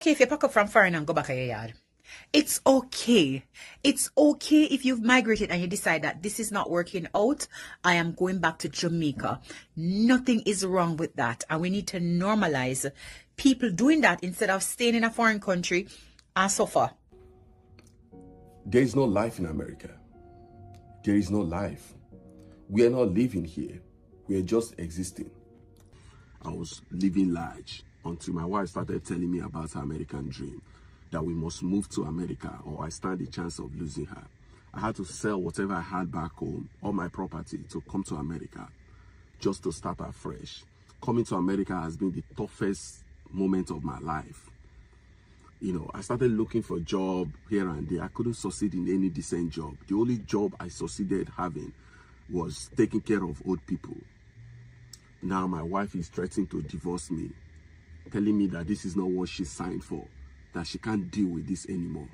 Okay, if you pack up from foreign and go back to your yard, it's okay. It's okay if you've migrated and you decide that this is not working out. I am going back to Jamaica. Nothing is wrong with that. And we need to normalize people doing that instead of staying in a foreign country and suffer. There is no life in America. There is no life. We are not living here. We are just existing. I was living large until my wife started telling me about her American dream, that we must move to America or I stand a chance of losing her. I had to sell whatever I had back home, all my property, to come to America, just to start afresh. Coming to America has been the toughest moment of my life. You know, I started looking for a job here and there. I couldn't succeed in any decent job. The only job I succeeded having was taking care of old people. Now my wife is threatening to divorce me, telling me that this is not what she signed for, that she can't deal with this anymore.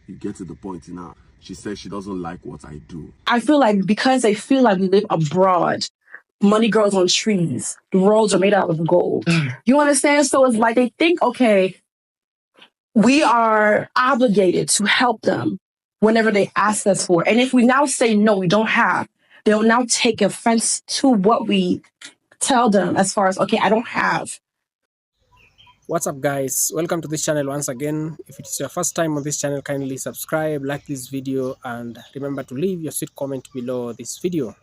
You get to the point now. She says she doesn't like what I do. I feel like because they feel like we live abroad, money grows on trees. The roads are made out of gold. You understand? So it's like they think, okay, we are obligated to help them whenever they ask us for it. And if we now say, no, we don't have, they'll now take offense to what we tell them as far as, okay, I don't have. What's up, guys? Welcome to this channel once again. If it's your first time on this channel, kindly subscribe, like this video, and remember to leave your sweet comment below this video.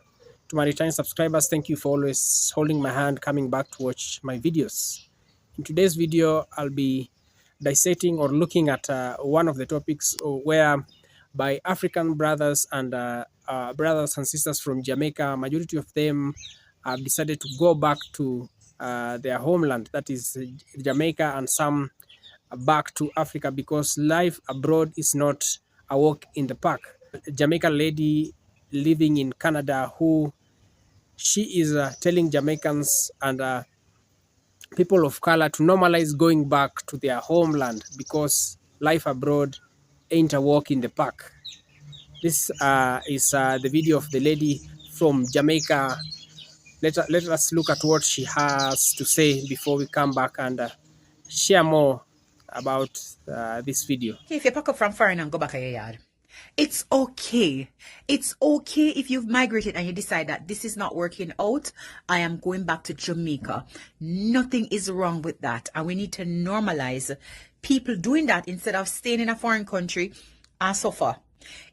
To my returning subscribers, thank you for always holding my hand, coming back to watch my videos. In today's video, I'll be dissecting or looking at one of the topics where by African brothers and sisters from Jamaica, majority of them have decided to go back to their homeland, that is Jamaica, and some back to Africa because life abroad is not a walk in the park. A Jamaican lady living in Canada who she is telling Jamaicans and people of color to normalize going back to their homeland because life abroad ain't a walk in the park. This is the video of the lady from Jamaica. Let us look at what she has to say before we come back and share more about this video. Okay, if you pack up from foreign and go back to your yard, it's okay. It's okay if you've migrated and you decide that this is not working out. I am going back to Jamaica. Nothing is wrong with that. And we need to normalize people doing that instead of staying in a foreign country and suffer.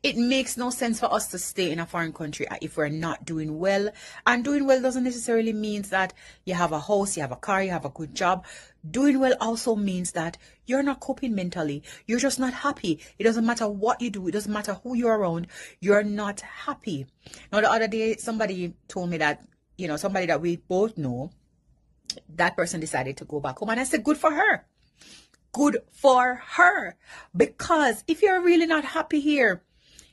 It makes no sense for us to stay in a foreign country if we're not doing well. And doing well doesn't necessarily mean that you have a house, you have a car, you have a good job. Doing well also means that you're not coping mentally. You're just not happy. It doesn't matter what you do. It doesn't matter who you're around. You're not happy. Now, the other day, somebody told me that, you know, somebody that we both know, that person decided to go back home. And I said, good for her. Good for her. Because if you're really not happy here,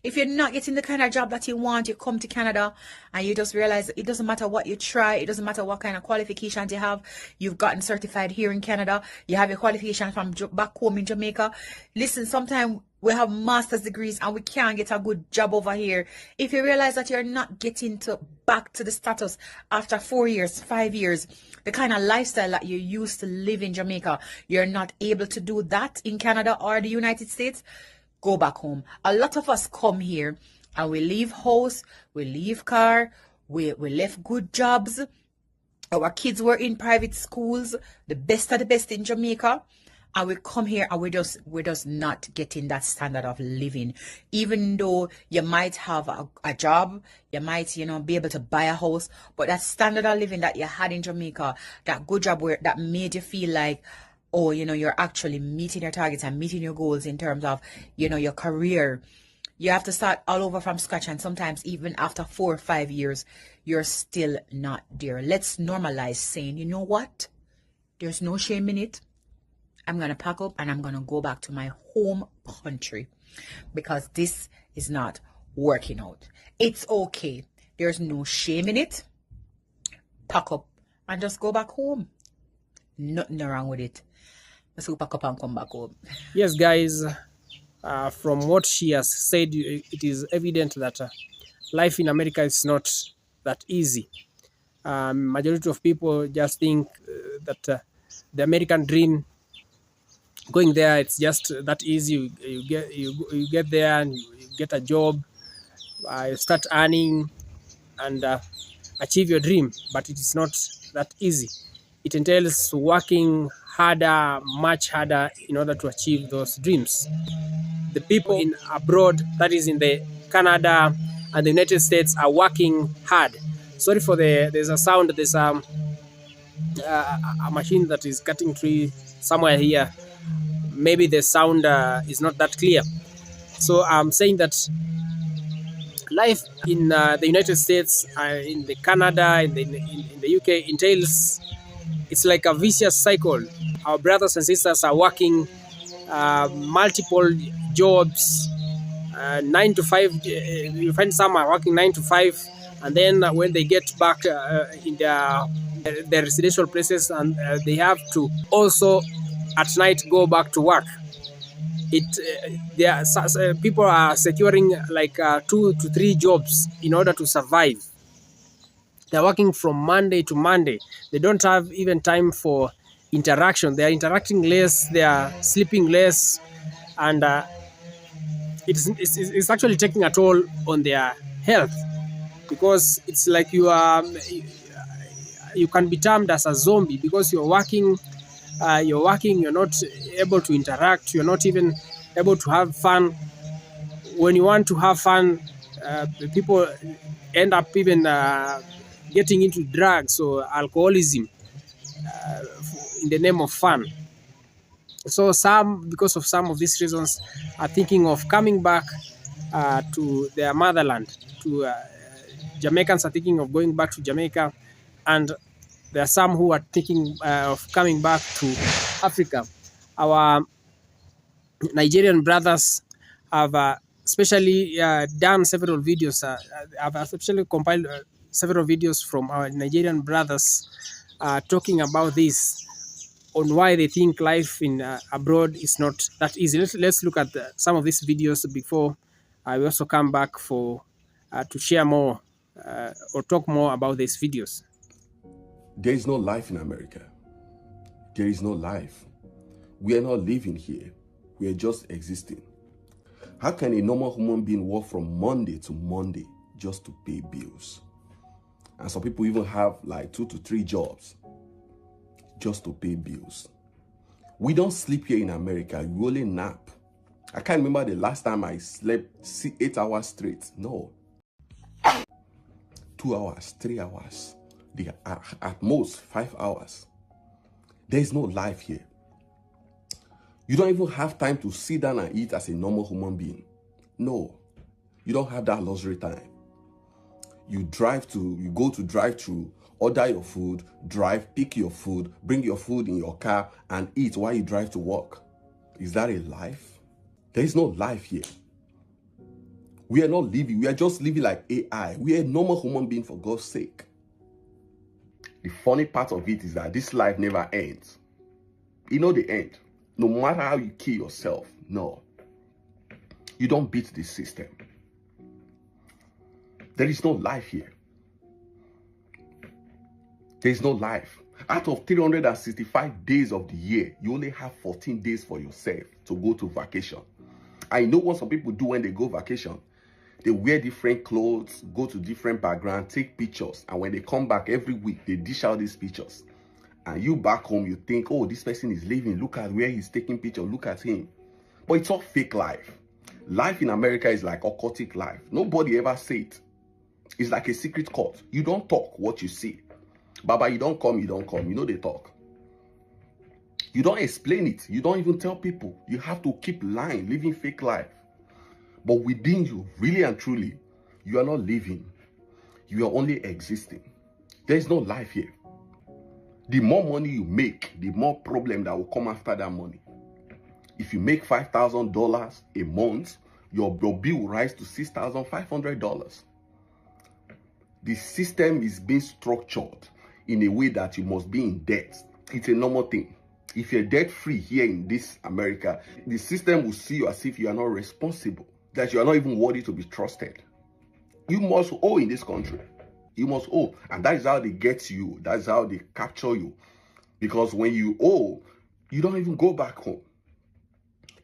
if you're not getting the kind of job that you want, you come to Canada and you just realize it doesn't matter what you try. It doesn't matter what kind of qualifications you have. You've gotten certified here in Canada. You have your qualification from back home in Jamaica. Listen, sometimes we have master's degrees and we can't get a good job over here. If you realize that you're not getting back to the status after 4 years, 5 years, the kind of lifestyle that you used to live in Jamaica, you're not able to do that in Canada or the United States, go back home. A lot of us come here and we leave house, we leave car, we left good jobs. Our kids were in private schools, the best of the best in Jamaica. And we come here and we're just not getting that standard of living. Even though you might have a job, you might, you know, be able to buy a house, but that standard of living that you had in Jamaica, that good job that made you feel like, oh, you know, you're actually meeting your targets and meeting your goals in terms of, you know, your career. You have to start all over from scratch. And sometimes even after 4 or 5 years, you're still not there. Let's normalize saying, you know what? There's no shame in it. I'm going to pack up and I'm going to go back to my home country because this is not working out. It's okay. There's no shame in it. Pack up and just go back home. Nothing wrong with it. Let's go pack up and come back home. Yes, guys, from what she has said, it is evident that life in America is not that easy. Majority of people just think that the American dream going there, it's just that easy. You get there and you get a job, you start earning, and achieve your dream. But it is not that easy. It entails working harder, much harder, in order to achieve those dreams. The people in abroad, that is in the Canada and the United States, are working hard. Sorry for there's a sound. There's a machine that is cutting tree somewhere here. Maybe the sound is not that clear. So I'm saying that life in the United States, in the Canada, in the UK entails, it's like a vicious cycle. Our brothers and sisters are working multiple jobs, 9 to 5. You find some are working 9 to 5, and then when they get back in their residential places, and they have to also at night go back to work. People are securing like 2 to 3 jobs in order to survive. They're working from Monday to Monday. They don't have even time for interaction. They are interacting less. They are sleeping less, and it's actually taking a toll on their health, because it's like you can be termed as a zombie, because you're working, you're not able to interact, you're not even able to have fun. When you want to have fun, people end up even getting into drugs or alcoholism in the name of fun. So some, because of some of these reasons, are thinking of coming back to their motherland. Jamaicans are thinking of going back to Jamaica, and there are some who are thinking of coming back to Africa. Our Nigerian brothers have especially done several videos. I've especially compiled several videos from our Nigerian brothers talking about this, on why they think life in abroad is not that easy. Let's look at some of these videos before we also come back for to share more or talk more about these videos. There is no life in America. There is no life. We are not living here. We are just existing. How can a normal human being work from Monday to Monday just to pay bills? And some people even have like 2 to 3 jobs just to pay bills. We don't sleep here in America. We only nap. I can't remember the last time I slept 8 hours straight. No. 2 hours, 3 hours. They are at most 5 hours. There is no life here. You don't even have time to sit down and eat as a normal human being. No. You don't have that luxury time. You go to drive-thru, order your food, drive, pick your food, bring your food in your car and eat while you drive to work. Is that a life? There is no life here. We are not living. We are just living like AI. We are normal human beings, for God's sake. The funny part of it is that this life never ends. You know the end. No matter how you kill yourself, no. You don't beat the system. There is no life here. There is no life. Out of 365 days of the year, you only have 14 days for yourself to go to vacation. I know what some people do when they go vacation. They wear different clothes, go to different backgrounds, take pictures. And when they come back every week, they dish out these pictures. And you back home, you think, oh, this person is living. Look at where he's taking pictures. Look at him. But it's all fake life. Life in America is like occultic life. Nobody ever say it. It's like a secret court. You don't talk what you see. Baba, you don't come, you don't come. You know they talk. You don't explain it. You don't even tell people. You have to keep lying, living fake life. But within you, really and truly, you are not living. You are only existing. There is no life here. The more money you make, the more problem that will come after that money. If you make $5,000 a month, your bill will rise to $6,500. The system is being structured in a way that you must be in debt. It's a normal thing. If you're debt-free here in this America, the system will see you as if you are not responsible, that you are not even worthy to be trusted. You must owe in this country. You must owe. And that is how they get you. That's how they capture you. Because when you owe, you don't even go back home.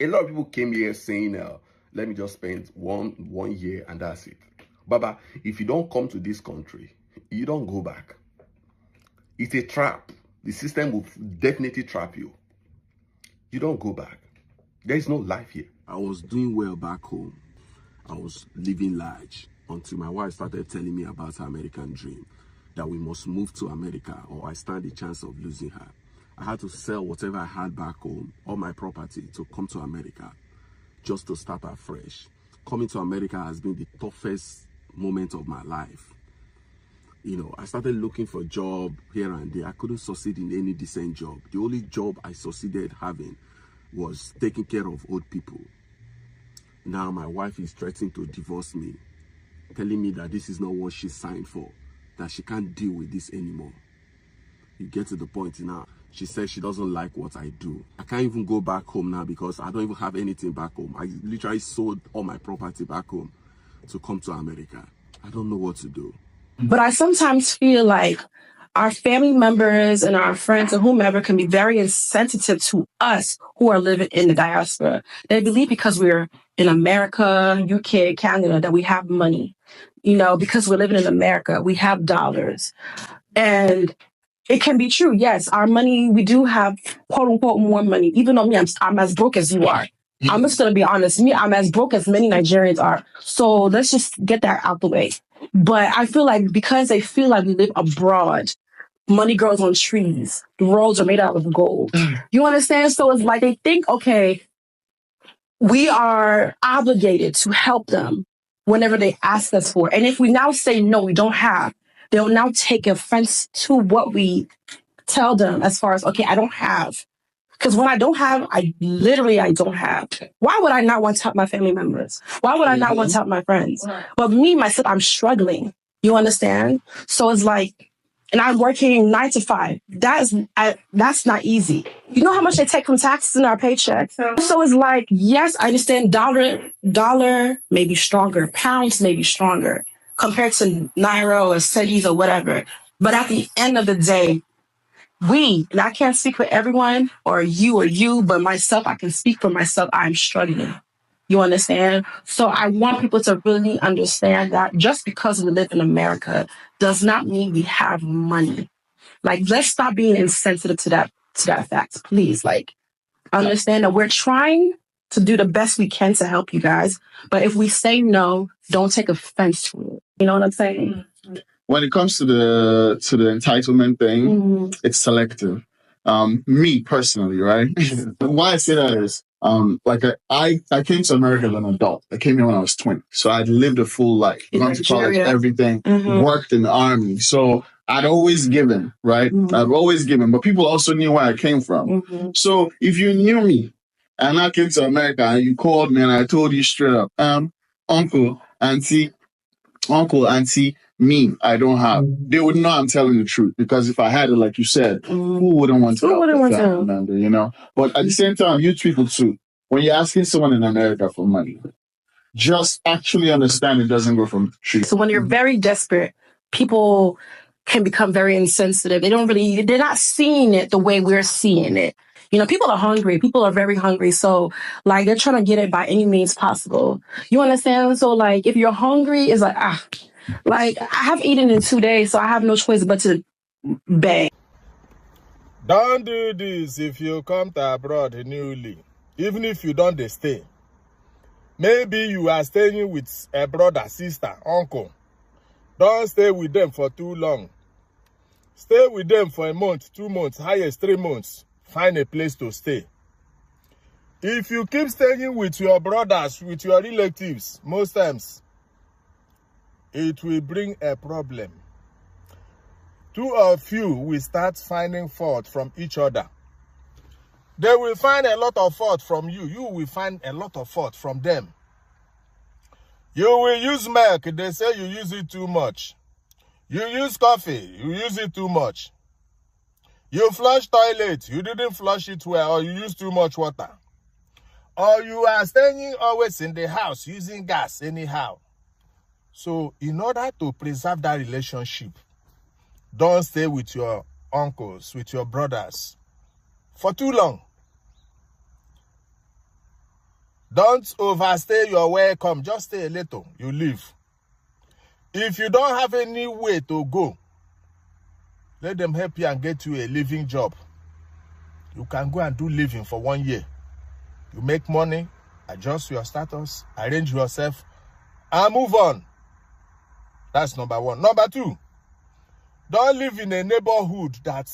A lot of people came here saying, let me just spend one year and that's it. Baba, if you don't come to this country, you don't go back. It's a trap. The system will definitely trap you. You don't go back. There is no life here. I was doing well back home. I was living large until my wife started telling me about her American dream, that we must move to America or I stand a chance of losing her. I had to sell whatever I had back home, all my property, to come to America just to start afresh. Coming to America has been the toughest moment of my life. You know, I started looking for a job here and there. I couldn't succeed in any decent job. The only job I succeeded having was taking care of old people. Now my wife is threatening to divorce me, telling me that this is not what she signed for, that she can't deal with this anymore. You get to the point now. She says she doesn't like what I do. I can't even go back home now because I don't even have anything back home. I literally sold all my property back home to come to America. I don't know what to do. But I sometimes feel like our family members and our friends or whomever can be very insensitive to us who are living in the diaspora. They believe because we're in America, UK, Canada, that we have money. You know, because we're living in America, we have dollars. And it can be true. Yes, our money, we do have quote unquote more money, even though I'm as broke as you are. I'm just going to be honest. I'm as broke as many Nigerians are. So let's just get that out the way. But I feel like because they feel like we live abroad, money grows on trees. The roads are made out of gold. You understand? So it's like they think, okay, we are obligated to help them whenever they ask us for. And if we now say, no, we don't have, they'll now take offense to what we tell them as far as, okay, I don't have. Because when I don't have, I don't have. Why would I not want to help my family members? Why would I not want to help my friends? But me, myself, I'm struggling. You understand? So it's like, and I'm working 9 to 5. That's not easy. You know how much they take from taxes in our paycheck? So it's like, yes, I understand dollar may be stronger. Pounds may be stronger compared to Naira or cedis or whatever. But at the end of the day, and I can't speak for everyone or you, but myself, I can speak for myself. I'm struggling. You understand? So I want people to really understand that just because we live in America does not mean we have money. Like, let's stop being insensitive to that fact, please. Like, understand that we're trying to do the best we can to help you guys. But if we say no, don't take offense to it. You know what I'm saying? When it comes to the entitlement thing, it's selective. Me personally, right? Why I say that is, like I came to America as an adult. I came here when I was 20, so I'd lived a full life, gone to college, everything, worked in the army. So I'd always given, right? I've always given, but people also knew where I came from. So if you knew me and I came to America and you called me and I told you straight up, uncle, auntie, me, I don't have. They would know I'm telling the truth because if I had it, like you said, who wouldn't want to help a family member, you know? But at the same time, you people too, when you're asking someone in America for money, just actually understand it doesn't go from trees. So when you're very desperate, people can become very insensitive. They're not seeing it the way we're seeing it. You know, people are hungry. People are very hungry. So, like, they're trying to get it by any means possible. You understand? So, like, if you're hungry, it's like, like, I have eaten in 2 days, so I have no choice but to beg. Don't do this if you come to abroad newly, even if you don't stay. Maybe you are staying with a brother, sister, uncle. Don't stay with them for too long. Stay with them for a month, 2 months, highest 3 months. Find a place to stay. If you keep staying with your brothers, with your relatives, most times, it will bring a problem. Two of you will start finding fault from each other. They will find a lot of fault from you. You will find a lot of fault from them. You will use milk. They say you use it too much. You use coffee. You use it too much. You flush toilet. You didn't flush it well, or you use too much water. Or you are staying always in the house using gas anyhow. So in order to preserve that relationship, don't stay with your uncles, with your brothers for too long. Don't overstay your welcome. Just stay a little. You leave. If you don't have any way to go, let them help you and get you a living job. You can go and do living for 1 year. You make money, adjust your status, arrange yourself, and move on. That's number one. Number two, don't live in a neighborhood that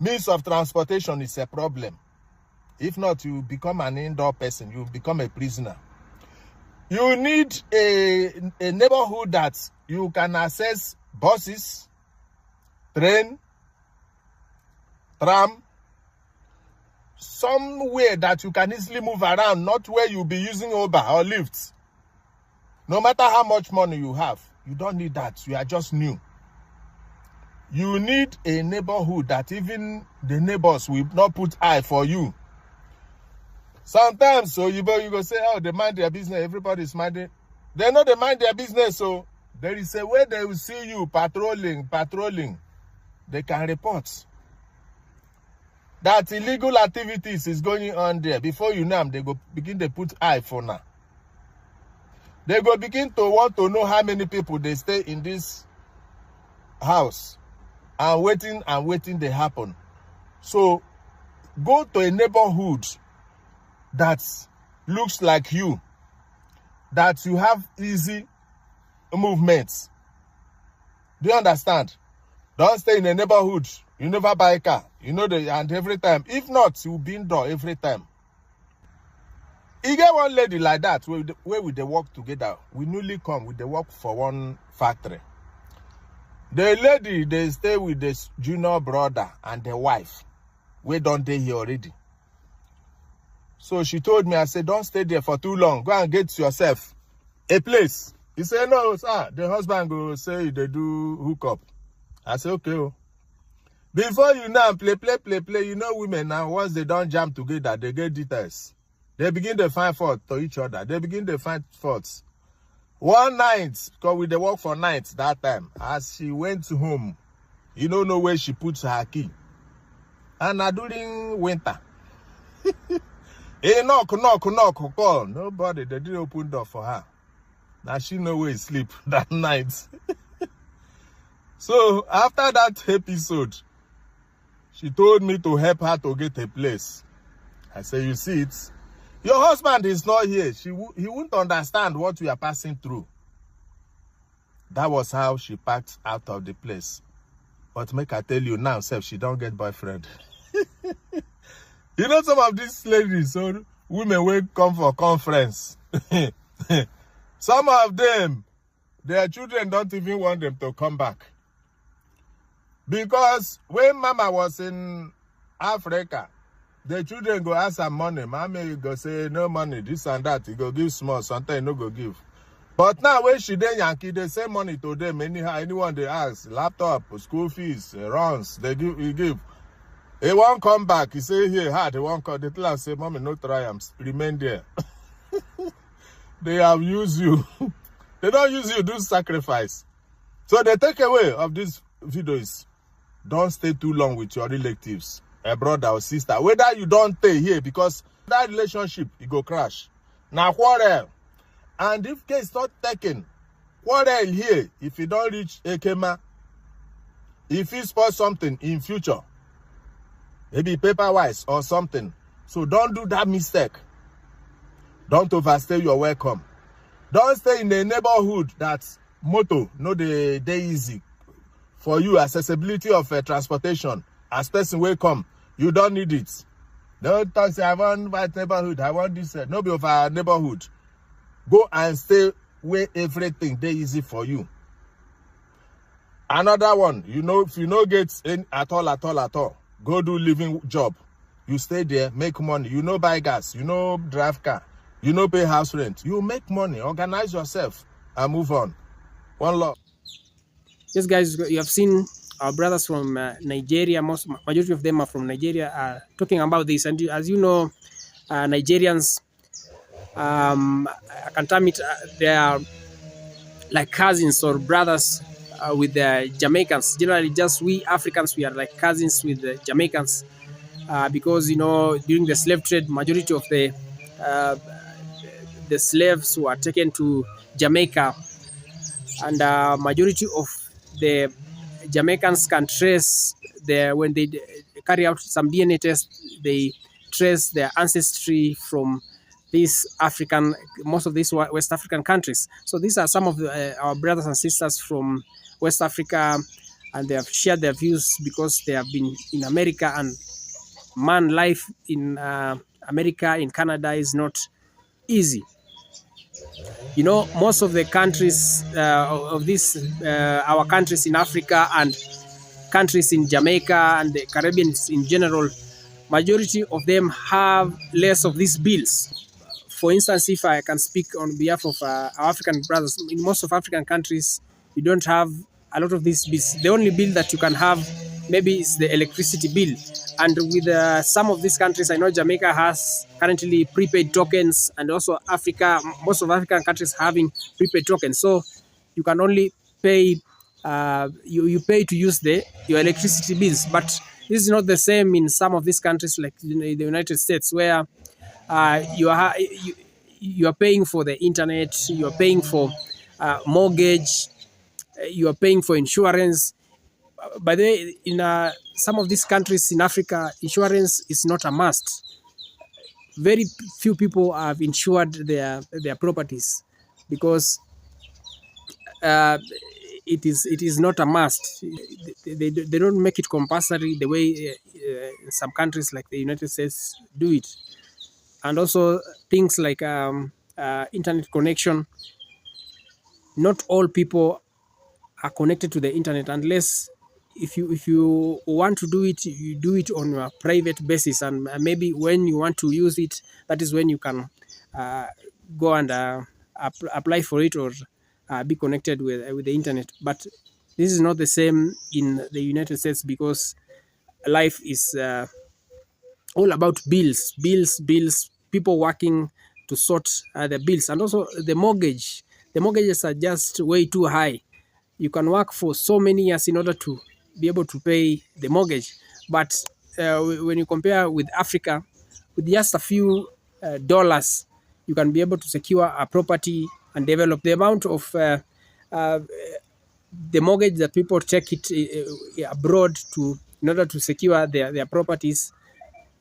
means of transportation is a problem. If not, you become an indoor person. You become a prisoner. You need a neighborhood that you can access buses, train, tram, somewhere that you can easily move around, not where you'll be using Uber or Lyft. No matter how much money you have, you don't need that. You are just new. You need a neighborhood that even the neighbors will not put eye for you. Sometimes, so you go say, oh, they mind their business. Everybody's minding. They know they mind their business, so there is a way they will see you patrolling. They can report that illegal activities is going on there. Before you know them, they go begin to put eye for now. They go begin to want to know how many people they stay in this house and waiting they happen. So go to a neighborhood that looks like you, that you have easy movements. Do you understand? Don't stay in a neighborhood. You never buy a car. You know and every time. If not, you'll be indoor every time. You get one lady like that where we they work together. We newly come, we they work for one factory. The lady, they stay with this junior brother and the wife. We don't stay here already. So she told me, I said, don't stay there for too long. Go and get yourself a place. He said, no, sir. The husband go say they do hookup. I said, okay. Oh. Before you now play. You know women now, once they don't jam together, they get details. They begin to find fault to each other. They begin to find faults. One night, because we they work for nights that time, as she went home, you don't know where she puts her key. And now during winter, hey, knock, call. Nobody, they didn't open door for her. Now she know where he sleep that night. So after that episode, she told me to help her to get a place. I said, you see it? Your husband is not here. He won't understand what we are passing through. That was how she packed out of the place. But make I tell you now, self, she don't get boyfriend. You know some of these ladies, so women will come for conference. Some of them, their children don't even want them to come back. Because when mama was in Africa, the children go ask her money. Mommy go say, no money, this and that. He go give small, sometimes no go give. But now when she then Yankee, they send money to them. Anyhow, anyone they ask, laptop, school fees, runs, they give, he give. He won't come back. He say, here, they won't come. They tell her, say, mommy, no triumphs. Remain there. They have used you. They don't use you, do sacrifice. So the takeaway of this video is, don't stay too long with your relatives, a brother or sister. Whether you don't stay here, because that relationship, it go crash. Now, quarrel. And if case not taken, quarrel here, if you don't reach Ekema, if you spot something in future, maybe paper-wise or something. So don't do that mistake. Don't overstay your welcome. Don't stay in a neighborhood that's motto, no they easy. For you, accessibility of transportation, as person will come, you don't need it. Don't talk, say, I want my neighborhood, I want this. No be of our neighborhood. Go and stay where everything they easy for you. Another one, you know, if you no get in at all, go do living job. You stay there, make money. You know buy gas, you know drive car, you know pay house rent. You make money, organize yourself, and move on. One love. Yes, guys, you have seen our brothers from Nigeria. Majority of them are from Nigeria, talking about this. And as you know, Nigerians, I can term it, they are like cousins or brothers with the Jamaicans. Generally, just we Africans, we are like cousins with the Jamaicans, because, you know, during the slave trade, majority of the uh, the slaves who are taken to Jamaica, and majority of the Jamaicans can trace their, when they carry out some DNA tests, they trace their ancestry from these African, most of these West African countries. So these are some of our brothers and sisters from West Africa, and they have shared their views because they have been in America, and man, life in America, in Canada is not easy. You know, most of the countries of this, our countries in Africa and countries in Jamaica and the Caribbean in general, majority of them have less of these bills. For instance, if I can speak on behalf of our African brothers, in most of African countries, you don't have a lot of these bills. The only bill that you can have maybe is the electricity bill. And with some of these countries, I know Jamaica has currently prepaid tokens, and also Africa, most of African countries having prepaid tokens. So you can only pay, you pay to use your electricity bills. But this is not the same in some of these countries like the United States, where you are paying for the internet, you are paying for mortgage, you are paying for insurance. By the way, in some of these countries in Africa, insurance is not a must. Very few people have insured their properties because it is not a must. They don't make it compulsory the way some countries like the United States do it. And also things like internet connection. Not all people are connected to the internet, unless if you want to do it, you do it on a private basis, and maybe when you want to use it, that is when you can go and apply for it, or be connected with the internet. But this is not the same in the United States, because life is all about bills, people working to sort the bills, and also the mortgage. The mortgages are just way too high. You can work for so many years in order to be able to pay the mortgage. But when you compare with Africa, with just a few dollars, you can be able to secure a property and develop. The amount of the mortgage that people take it abroad to, in order to secure their properties,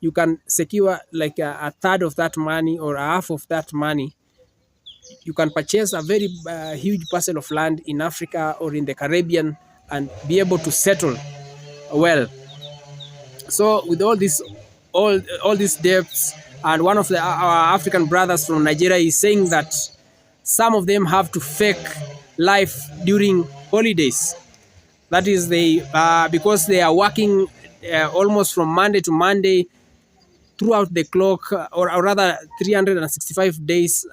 you can secure like a third of that money or half of that money. You can purchase a very huge parcel of land in Africa or in the Caribbean and be able to settle well. So with all these debts, and one of our African brothers from Nigeria is saying that some of them have to fake life during holidays. That is, because they are working almost from Monday to Monday throughout the clock, or rather 365 days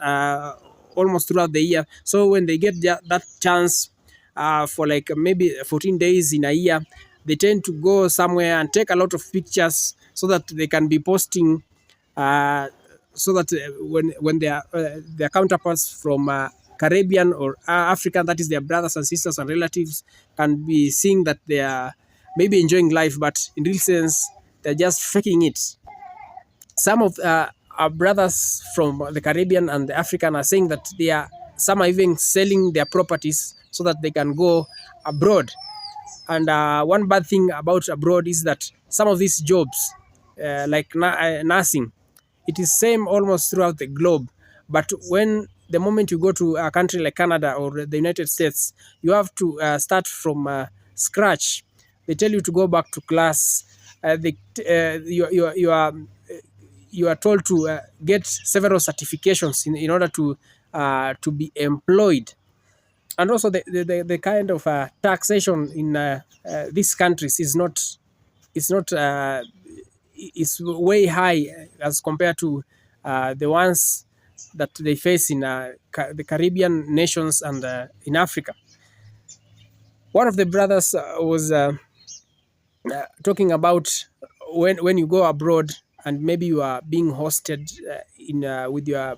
almost throughout the year. So when they get that chance for like maybe 14 days in a year, they tend to go somewhere and take a lot of pictures so that they can be posting, so that when their counterparts from Caribbean or Africa, that is their brothers and sisters and relatives, can be seeing that they are maybe enjoying life, but in real sense, they're just faking it. Some of our brothers from the Caribbean and the African are saying that some are even selling their properties so that they can go abroad. And one bad thing about abroad is that some of these jobs, like nursing, it is same almost throughout the globe. But when the moment you go to a country like Canada or the United States, you have to start from scratch. They tell you to go back to class. You are told to get several certifications in order to be employed. And also the kind of taxation in these countries is way high as compared to the ones that they face in the Caribbean nations and in Africa. One of the brothers was talking about when you go abroad and maybe you are being hosted with your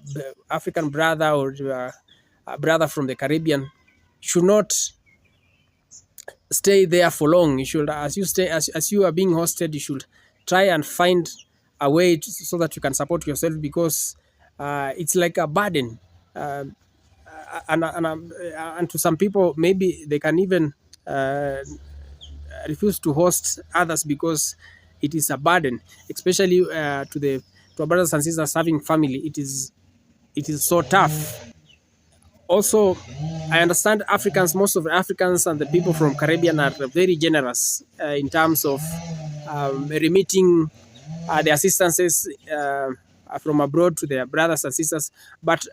African brother or your brother from the Caribbean, you should not stay there for long. You should, as you are being hosted, you should try and find a way so that you can support yourself, because it's like a burden. Um, and to some people, maybe they can even refuse to host others because it is a burden, especially to our brothers and sisters having family. It is so tough. Also, I understand Africans, most of the Africans and the people from Caribbean are very generous in terms of remitting the assistances from abroad to their brothers and sisters. But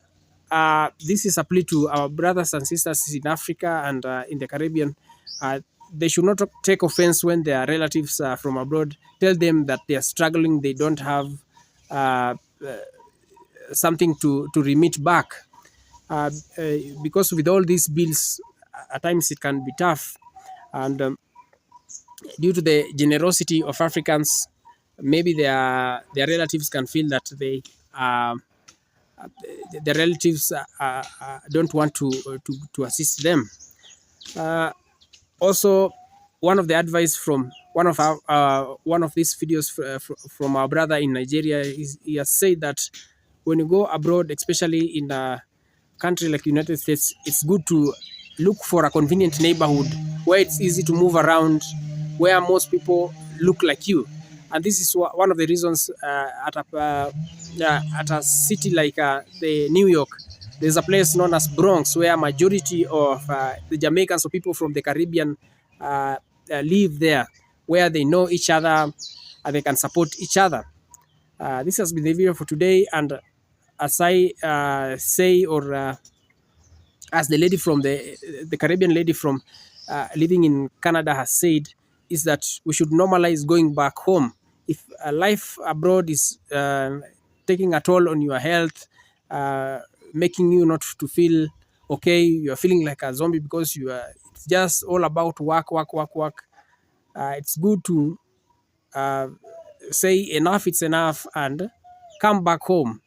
this is a plea to our brothers and sisters in Africa and in the Caribbean. They should not take offense when their relatives from abroad tell them that they are struggling, they don't have uh, something to remit back. Because with all these bills, at times it can be tough. And due to the generosity of Africans, maybe their relatives can feel that uh, the relatives don't want to assist them. Also, one of the advice from one of these videos from our brother in Nigeria is he has said that when you go abroad, especially in a country like United States, it's good to look for a convenient neighborhood where it's easy to move around, where most people look like you. And this is one of the reasons at a city like the New York, there's a place known as Bronx where majority of the Jamaicans or people from the Caribbean live there, where they know each other and they can support each other. This has been the video for today, and as I say, or as the lady from the Caribbean lady from living in Canada has said, is that we should normalize going back home. If life abroad is taking a toll on your health, making you not to feel okay, you are feeling like a zombie because it's just all about work, work, work, work. It's good to say enough, it's enough, and come back home.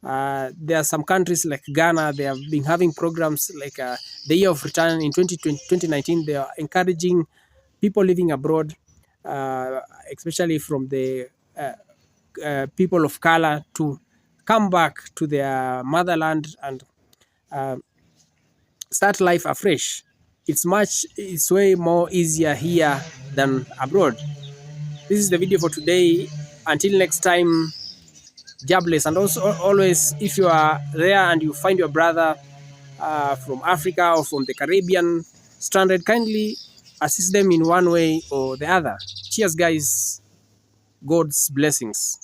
There are some countries like Ghana, they have been having programs like the year of return in 2019. They are encouraging people living abroad, especially from the people of color, to come back to their motherland and start life afresh. It's way more easier here than abroad. This is the video for today. Until next time, jobless. And also always, if you are there and you find your brother from Africa or from the Caribbean stranded, kindly assist them in one way or the other. Cheers, guys. God's blessings.